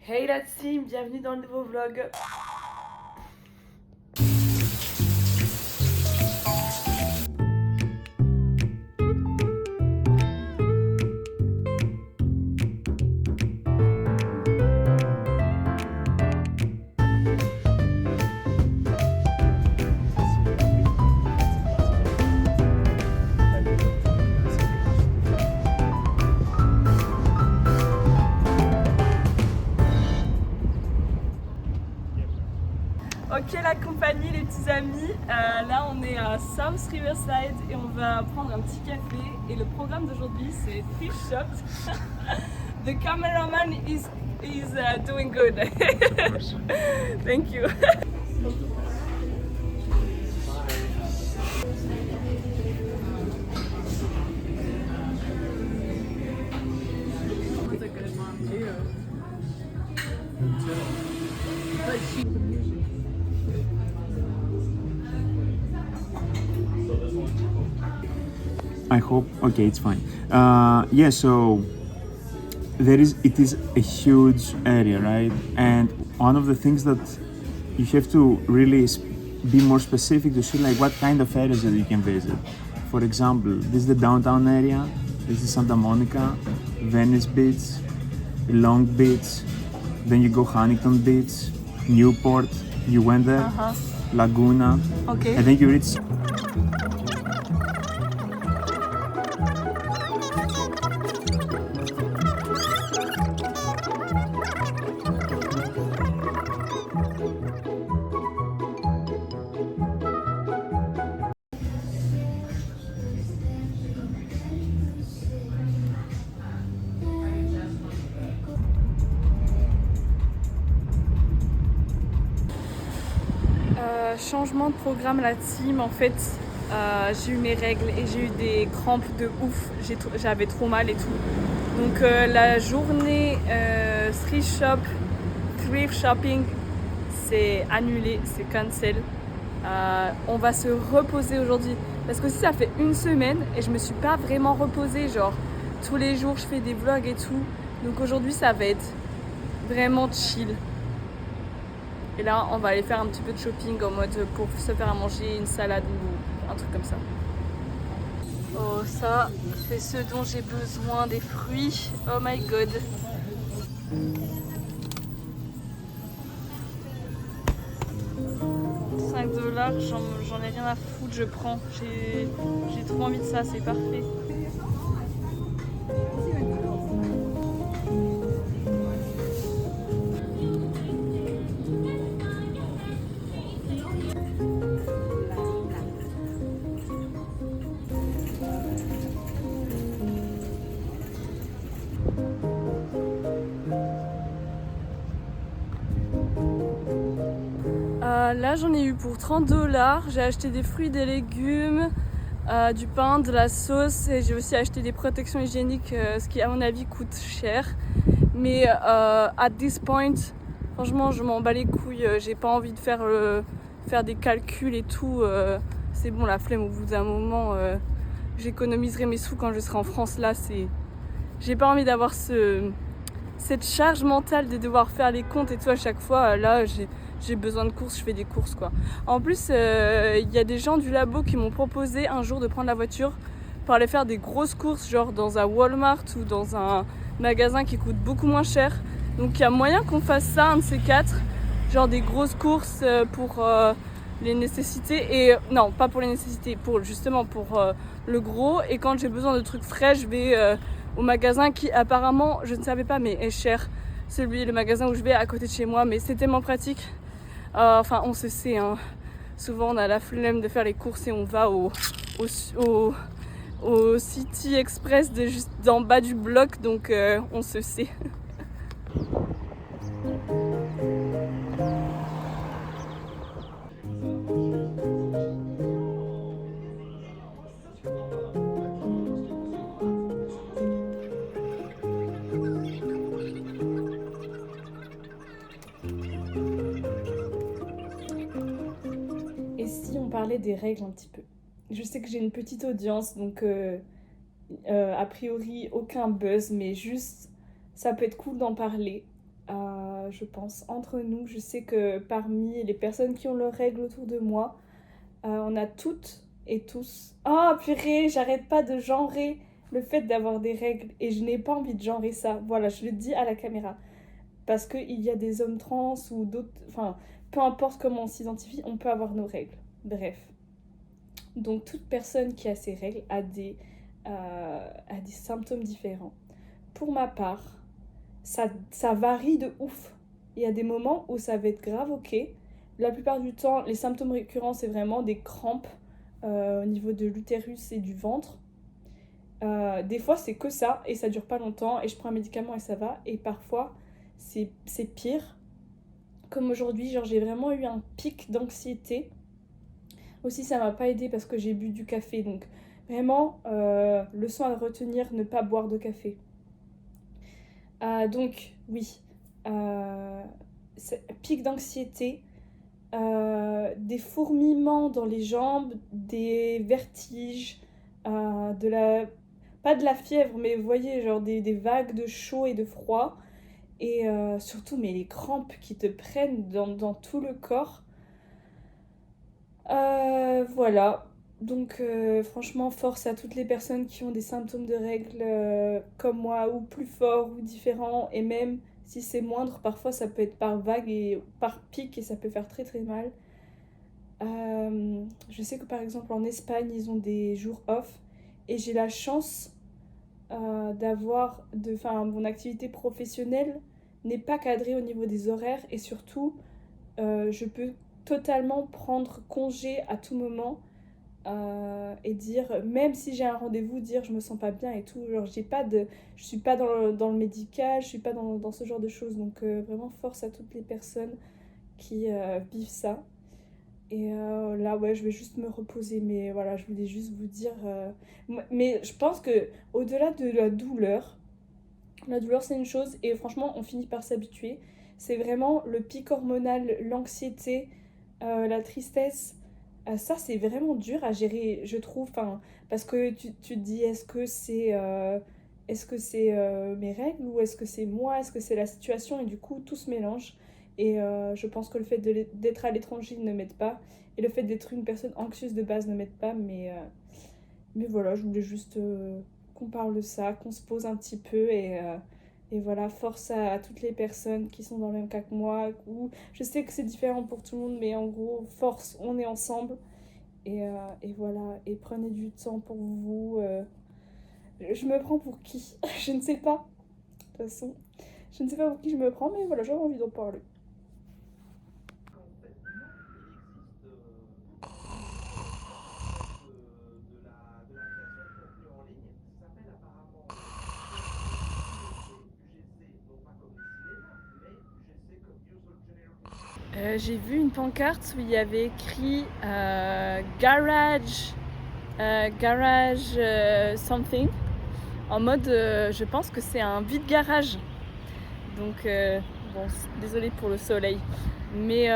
Hey la team, bienvenue dans le nouveau vlog. Ok la compagnie, les petits amis, là on est à South Riverside et on va prendre un petit café et le programme d'aujourd'hui c'est Fish Shop. The cameraman is doing good. Thank you. I hope. Okay, it's fine. Yeah. So it is a huge area, right? And one of the things that you have to really be more specific to see like what kind of areas that you can visit. For example, this is the downtown area. This is Santa Monica, Venice Beach, Long Beach. Then you go Huntington Beach, Newport. You went there. Laguna. Okay. And then you reach. Changement de programme la team, en fait j'ai eu mes règles et j'ai eu des crampes de ouf, j'avais trop mal et tout. Donc la journée thrift shopping c'est annulé, c'est cancel. On va se reposer aujourd'hui parce que si ça fait une semaine et je me suis pas vraiment reposée, genre tous les jours je fais des vlogs et tout. Donc aujourd'hui ça va être vraiment chill. Et là, on va aller faire un petit peu de shopping en mode pour se faire à manger, une salade ou un truc comme ça. Oh, ça, c'est ce dont j'ai besoin, des fruits. Oh my god. $5, j'en ai rien à foutre, je prends. J'ai trop envie de ça, c'est parfait. Là j'en ai eu pour $30, j'ai acheté des fruits, des légumes, du pain, de la sauce et j'ai aussi acheté des protections hygiéniques, ce qui à mon avis coûte cher. Mais at this point, franchement je m'en bats les couilles, j'ai pas envie de faire des calculs et tout, c'est bon la flemme au bout d'un moment, j'économiserai mes sous quand je serai en France. Là j'ai pas envie d'avoir cette charge mentale de devoir faire les comptes et tout à chaque fois. Là j'ai besoin de courses, je fais des courses quoi. En plus, il y a des gens du labo qui m'ont proposé un jour de prendre la voiture pour aller faire des grosses courses, genre dans un Walmart ou dans un magasin qui coûte beaucoup moins cher. Donc il y a moyen qu'on fasse ça, un de ces quatre, genre des grosses courses pour les nécessités. Et non, pas pour les nécessités, justement pour le gros. Et quand j'ai besoin de trucs frais, je vais au magasin qui apparemment, je ne savais pas, mais est cher. Le magasin où je vais à côté de chez moi, mais c'est tellement pratique. Enfin, on se sait, hein. Souvent on a la flemme de faire les courses et on va au City Express juste d'en bas du bloc, donc on se sait. Et si on parlait des règles un petit peu? Je sais que j'ai une petite audience, donc a priori aucun buzz, mais juste ça peut être cool d'en parler. je pense, entre nous. Je sais que parmi les personnes qui ont leurs règles autour de moi, on a toutes et tous... Oh purée, j'arrête pas de genrer le fait d'avoir des règles et je n'ai pas envie de genrer ça. Voilà, je le dis à la caméra. Parce qu'il y a des hommes trans ou d'autres... Enfin, peu importe comment on s'identifie, on peut avoir nos règles. Bref. Donc toute personne qui a ses règles a des symptômes différents. Pour ma part, ça varie de ouf. Il y a des moments où ça va être grave, ok. La plupart du temps, les symptômes récurrents, c'est vraiment des crampes au niveau de l'utérus et du ventre. Des fois, c'est que ça et ça dure pas longtemps et je prends un médicament et ça va. Et parfois, c'est pire. Comme aujourd'hui, genre j'ai vraiment eu un pic d'anxiété. Aussi, ça m'a pas aidé parce que j'ai bu du café. Donc, vraiment, leçon à retenir, ne pas boire de café. Donc, oui. Pic d'anxiété. Des fourmillements dans les jambes, des vertiges, pas de la fièvre, mais vous voyez, genre des vagues de chaud et de froid. Et surtout, mais les crampes qui te prennent dans tout le corps. Voilà. Donc, franchement, force à toutes les personnes qui ont des symptômes de règles comme moi, ou plus forts, ou différents. Et même si c'est moindre, parfois ça peut être par vague et par pic et ça peut faire très très mal. Je sais que par exemple en Espagne, ils ont des jours off. Et j'ai la chance mon activité professionnelle n'est pas cadrée au niveau des horaires et surtout je peux totalement prendre congé à tout moment et dire, même si j'ai un rendez-vous, dire je me sens pas bien et tout, genre je suis pas dans le médical, je suis pas dans ce genre de choses, donc vraiment force à toutes les personnes qui vivent ça. Et là, ouais, je vais juste me reposer. Mais voilà, je voulais juste vous dire... Mais je pense que au-delà de la douleur c'est une chose et franchement, on finit par s'habituer. C'est vraiment le pic hormonal, l'anxiété, la tristesse. Ça, c'est vraiment dur à gérer, je trouve. Enfin, parce que tu te dis, est-ce que c'est mes règles ou est-ce que c'est moi, est-ce que c'est la situation? Et du coup, tout se mélange. Et je pense que le fait d'être à l'étranger ne m'aide pas. Et le fait d'être une personne anxieuse de base ne m'aide pas. Mais voilà, je voulais juste qu'on parle de ça, qu'on se pose un petit peu. Et voilà, force à toutes les personnes qui sont dans le même cas que moi. Je sais que c'est différent pour tout le monde, mais en gros, force, on est ensemble. Et voilà, et prenez du temps pour vous. Je me prends pour qui? Je ne sais pas. De toute façon, je ne sais pas pour qui je me prends, mais voilà, j'avais envie d'en parler. J'ai vu une pancarte où il y avait écrit garage something, en mode je pense que c'est un vide-garage. Donc bon, désolée pour le soleil. Mais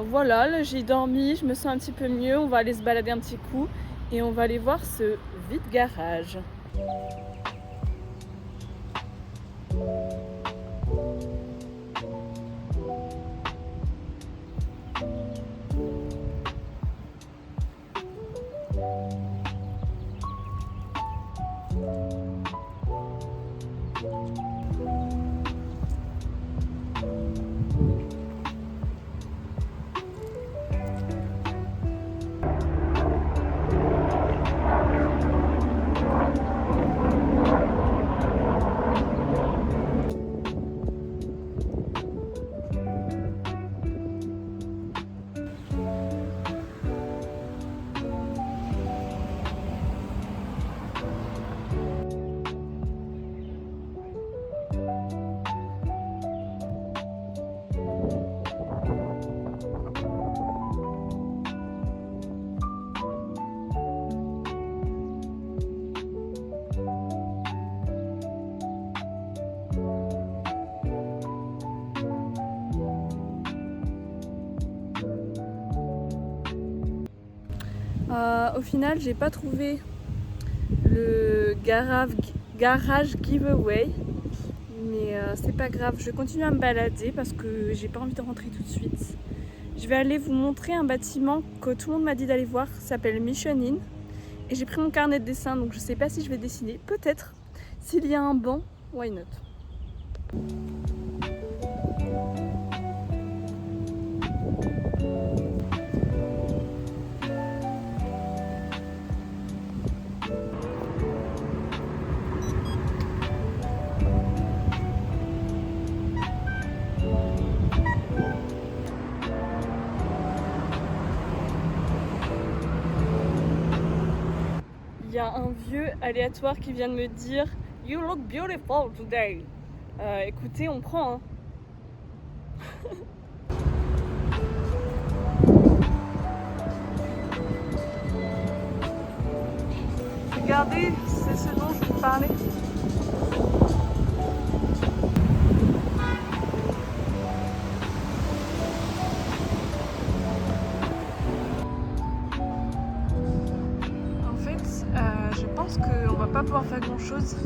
voilà, là, j'ai dormi, je me sens un petit peu mieux, on va aller se balader un petit coup et on va aller voir ce vide-garage. Au final, j'ai pas trouvé le garage giveaway, Mais c'est pas grave, je continue à me balader parce que j'ai pas envie de rentrer tout de suite. Je vais aller vous montrer un bâtiment que tout le monde m'a dit d'aller voir, ça s'appelle Mission Inn. Et j'ai pris mon carnet de dessin, donc je sais pas si je vais dessiner, peut-être. S'il y a un banc, why not? Il y a un vieux aléatoire qui vient de me dire You look beautiful today. Écoutez, on prend. Hein. Regardez, c'est ce dont je vous parlais. Je pense qu'on va pas pouvoir faire grand chose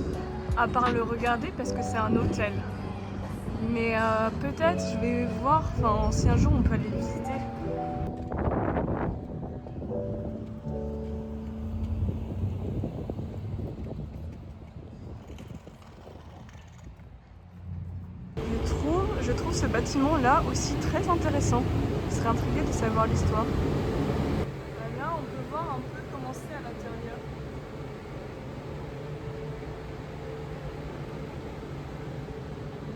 à part le regarder parce que c'est un hôtel. Mais peut-être je vais voir, enfin si un jour on peut aller visiter. Je trouve ce bâtiment là aussi très intéressant. Je serais intriguée de savoir l'histoire. Là on peut voir un peu comment c'est à l'intérieur.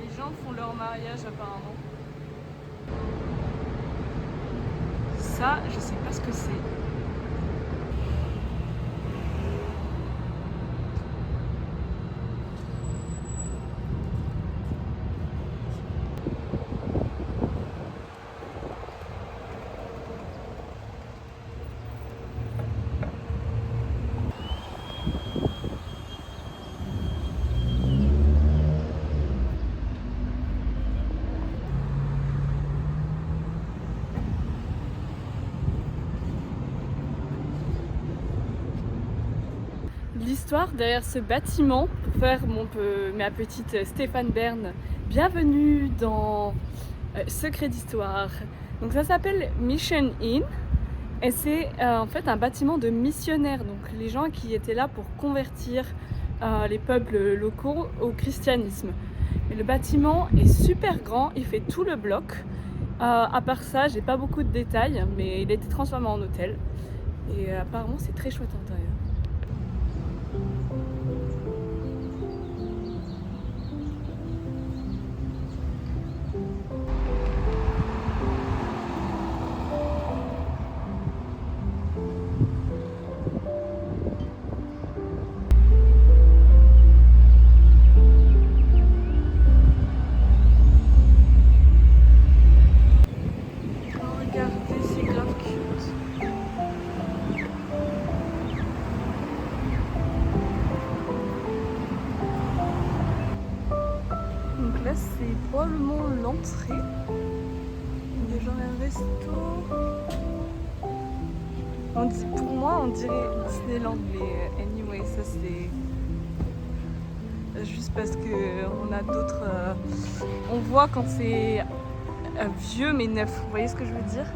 Les gens font leur mariage apparemment. Ça, je sais pas ce que c'est. L'histoire derrière ce bâtiment, pour faire ma petite Stéphane Bern, bienvenue dans Secret d'Histoire. Donc ça s'appelle Mission Inn et c'est en fait un bâtiment de missionnaires, donc les gens qui étaient là pour convertir les peuples locaux au christianisme. Et le bâtiment est super grand, il fait tout le bloc. À part ça, j'ai pas beaucoup de détails, mais il a été transformé en hôtel. Et apparemment c'est très chouette à l'intérieur. Là c'est probablement l'entrée. Il y a genre un resto. Pour moi on dirait Disneyland, mais anyway ça c'est juste parce que on a d'autres. On voit quand c'est vieux mais neuf. Vous voyez ce que je veux dire?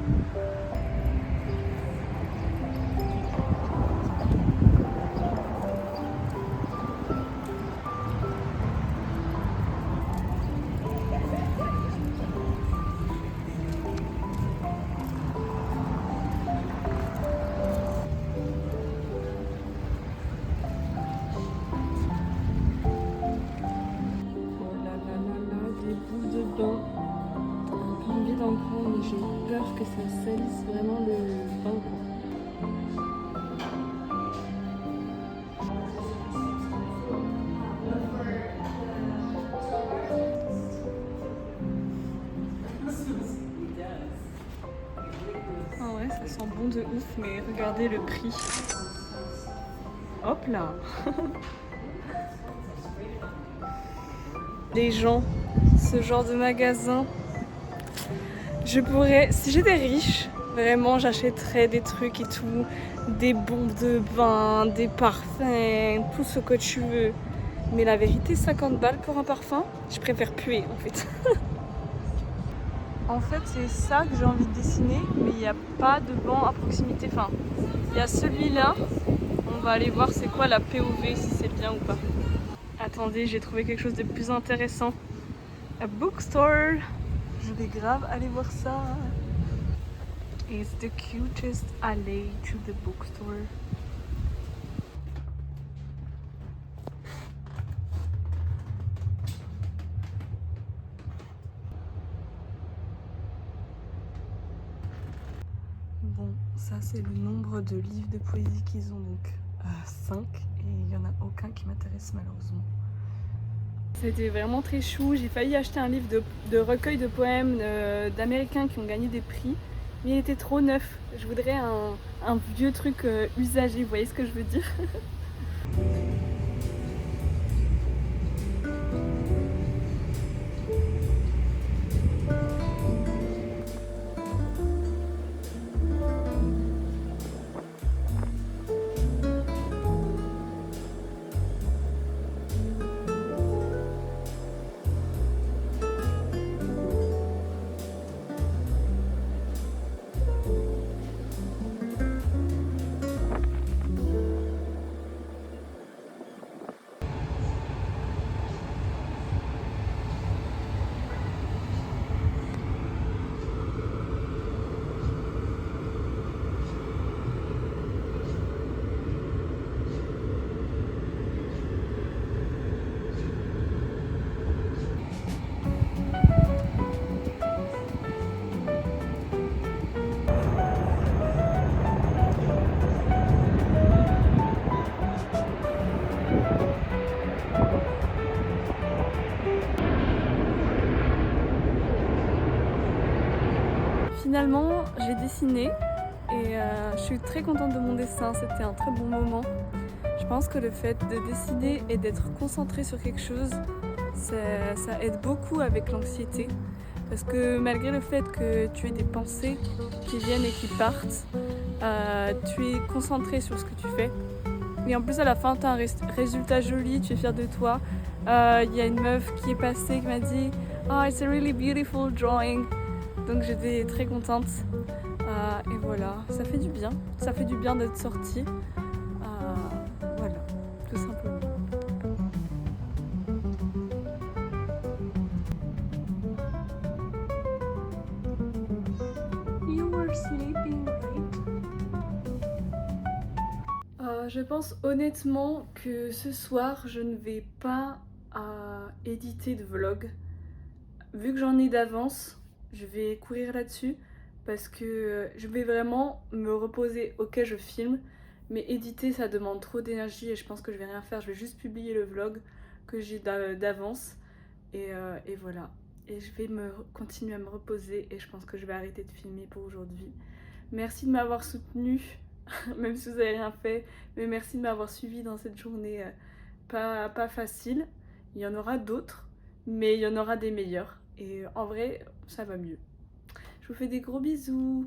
J'ai peur que ça salisse vraiment le bain. Ah ouais, ça sent bon de ouf, mais regardez le prix. Hop là. Les gens, ce genre de magasin. Je pourrais, si j'étais riche, vraiment j'achèterais des trucs et tout, des bombes de bain, des parfums, tout ce que tu veux. Mais la vérité, 50 balles pour un parfum, je préfère puer en fait. En fait, c'est ça que j'ai envie de dessiner, mais il n'y a pas de banc à proximité. Enfin, il y a celui-là. On va aller voir c'est quoi la POV, si c'est bien ou pas. Attendez, j'ai trouvé quelque chose de plus intéressant. A bookstore. Je vais grave aller voir ça. It's the cutest alley to the bookstore. Bon, ça c'est le nombre de livres de poésie qu'ils ont, donc 5, et il n'y en a aucun qui m'intéresse malheureusement. C'était vraiment très chou, j'ai failli acheter un livre de recueil de poèmes d'Américains qui ont gagné des prix, mais il était trop neuf. Je voudrais un vieux truc usagé, vous voyez ce que je veux dire? Finalement, j'ai dessiné et je suis très contente de mon dessin, c'était un très bon moment. Je pense que le fait de dessiner et d'être concentré sur quelque chose, ça aide beaucoup avec l'anxiété. Parce que malgré le fait que tu aies des pensées qui viennent et qui partent, tu es concentré sur ce que tu fais. Et en plus à la fin, tu as un résultat joli, tu es fier de toi. Il y a une meuf qui est passée qui m'a dit "Oh, it's a really beautiful drawing". Donc j'étais très contente. Et voilà, ça fait du bien. Ça fait du bien d'être sortie. Voilà, tout simplement. You were sleeping, right? Je pense honnêtement que ce soir, je ne vais pas éditer de vlog. Vu que j'en ai d'avance, je vais courir là-dessus parce que je vais vraiment me reposer. Ok, je filme, mais éditer ça demande trop d'énergie et je pense que je vais rien faire. Je vais juste publier le vlog que j'ai d'avance et voilà. Et je vais continuer à me reposer et je pense que je vais arrêter de filmer pour aujourd'hui. Merci de m'avoir soutenue, même si vous n'avez rien fait, mais merci de m'avoir suivi dans cette journée pas facile. Il y en aura d'autres, mais il y en aura des meilleurs. Et en vrai, ça va mieux. Je vous fais des gros bisous.